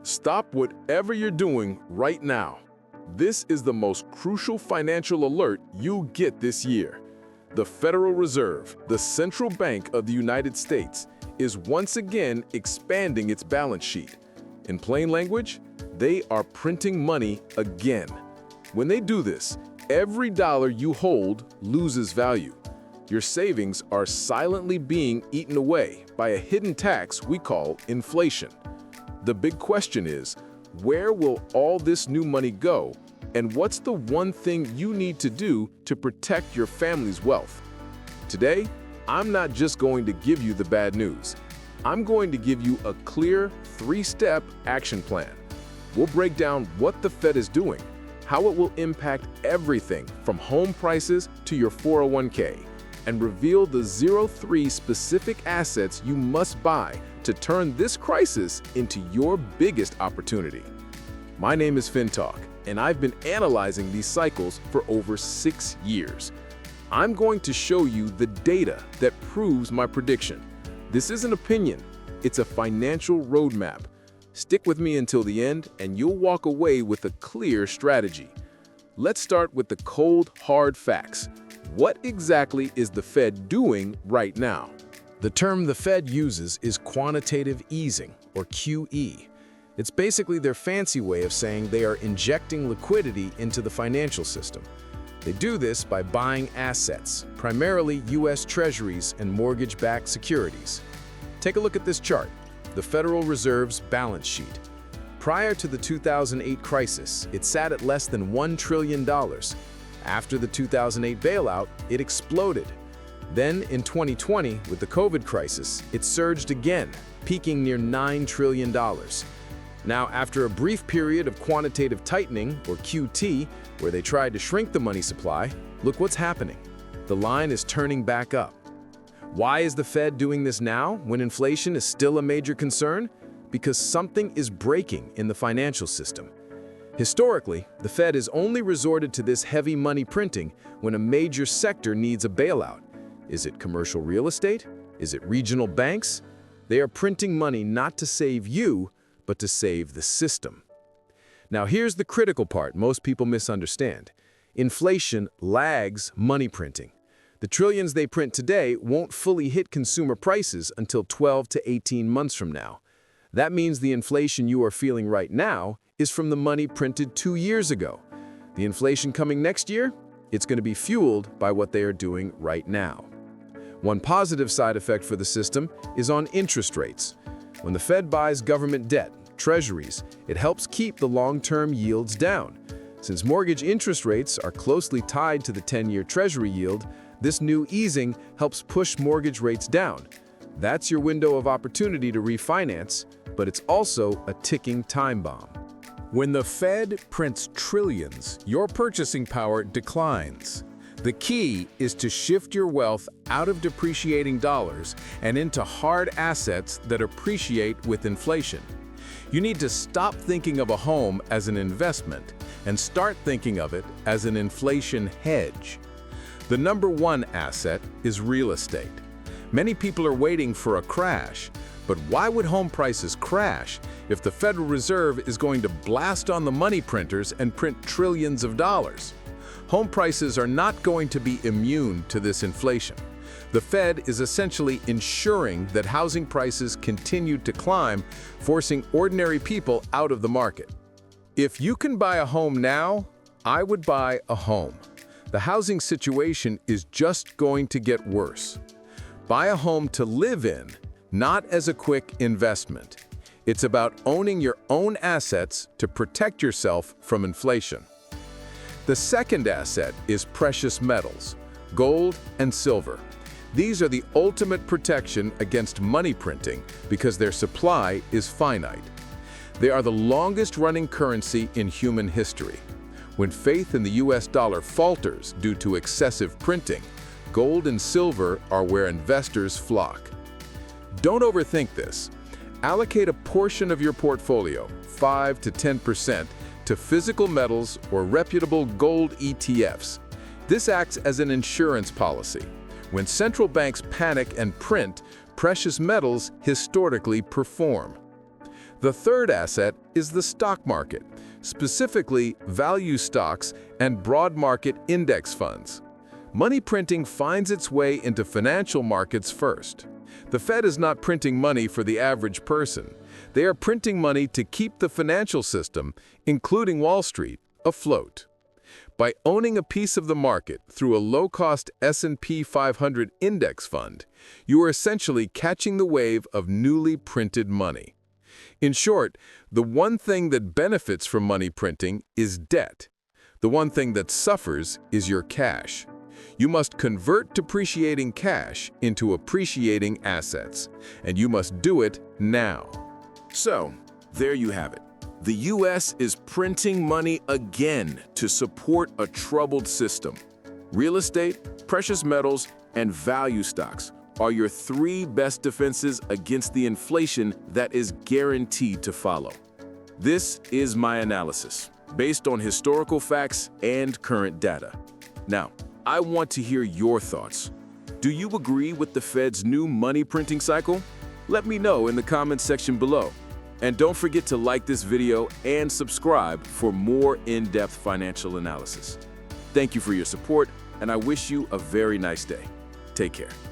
Stop whatever you're doing right now. This is the most crucial financial alert you'll get this year. The Federal Reserve, the central bank of the United States, is once again expanding its balance sheet. In plain language, they are printing money again. When they do this, every dollar you hold loses value. Your savings are silently being eaten away by a hidden tax we call inflation. The big question is, where will all this new money go, and what's the one thing you need to do to protect your family's wealth? Today, I'm not just going to give you the bad news. I'm going to give you a clear, three-step action plan. We'll break down what the Fed is doing, how it will impact everything from home prices to your 401k, and reveal the 03 specific assets you must buy to turn this crisis into your biggest opportunity. My name is FinTalk, and I've been analyzing these cycles for over 6 years. I'm going to show you the data that proves my prediction. This isn't opinion, it's a financial roadmap. Stick with me until the end, and you'll walk away with a clear strategy. Let's start with the cold, hard facts. What exactly is the Fed doing right now? The term the Fed uses is quantitative easing, or QE. It's basically their fancy way of saying they are injecting liquidity into the financial system. They do this by buying assets, primarily U.S. Treasuries and mortgage-backed securities. Take a look at this chart, the Federal Reserve's balance sheet. Prior to the 2008 crisis, it sat at less than $1 trillion. After the 2008 bailout, it exploded. Then, in 2020, with the COVID crisis, it surged again, peaking near $9 trillion. Now, after a brief period of quantitative tightening, or QT, where they tried to shrink the money supply, look what's happening. The line is turning back up. Why is the Fed doing this now, when inflation is still a major concern? Because something is breaking in the financial system. Historically, the Fed has only resorted to this heavy money printing when a major sector needs a bailout. Is it commercial real estate? Is it regional banks? They are printing money not to save you, but to save the system. Now here's the critical part most people misunderstand. Inflation lags money printing. The trillions they print today won't fully hit consumer prices until 12 to 18 months from now. That means the inflation you are feeling right now is from the money printed 2 years ago. The inflation coming next year? It's going to be fueled by what they are doing right now. One positive side effect for the system is on interest rates. When the Fed buys government debt, treasuries, it helps keep the long-term yields down. Since mortgage interest rates are closely tied to the 10-year treasury yield, this new easing helps push mortgage rates down. That's your window of opportunity to refinance, but it's also a ticking time bomb. When the Fed prints trillions, your purchasing power declines. The key is to shift your wealth out of depreciating dollars and into hard assets that appreciate with inflation. You need to stop thinking of a home as an investment and start thinking of it as an inflation hedge. The number one asset is real estate. Many people are waiting for a crash, but why would home prices crash if the Federal Reserve is going to blast on the money printers and print trillions of dollars? Home prices are not going to be immune to this inflation. The Fed is essentially ensuring that housing prices continue to climb, forcing ordinary people out of the market. If you can buy a home now, I would buy a home. The housing situation is just going to get worse. Buy a home to live in, not as a quick investment. It's about owning your own assets to protect yourself from inflation. The second asset is precious metals, gold and silver. These are the ultimate protection against money printing because their supply is finite. They are the longest-running currency in human history. When faith in the US dollar falters due to excessive printing, gold and silver are where investors flock. Don't overthink this. Allocate a portion of your portfolio, 5 to 10%, to physical metals or reputable gold ETFs. This acts as an insurance policy. When central banks panic and print, precious metals historically perform. The third asset is the stock market, specifically value stocks and broad market index funds. Money printing finds its way into financial markets first. The Fed is not printing money for the average person. They are printing money to keep the financial system, including Wall Street, afloat. By owning a piece of the market through a low-cost S&P 500 index fund, you are essentially catching the wave of newly printed money. In short, the one thing that benefits from money printing is debt. The one thing that suffers is your cash. You must convert depreciating cash into appreciating assets, and you must do it now. So, there you have it. The U.S. is printing money again to support a troubled system. Real estate, precious metals, and value stocks are your three best defenses against the inflation that is guaranteed to follow. This is my analysis, based on historical facts and current data. Now, I want to hear your thoughts. Do you agree with the Fed's new money printing cycle? Let me know in the comments section below. And don't forget to like this video and subscribe for more in-depth financial analysis. Thank you for your support, and I wish you a very nice day. Take care.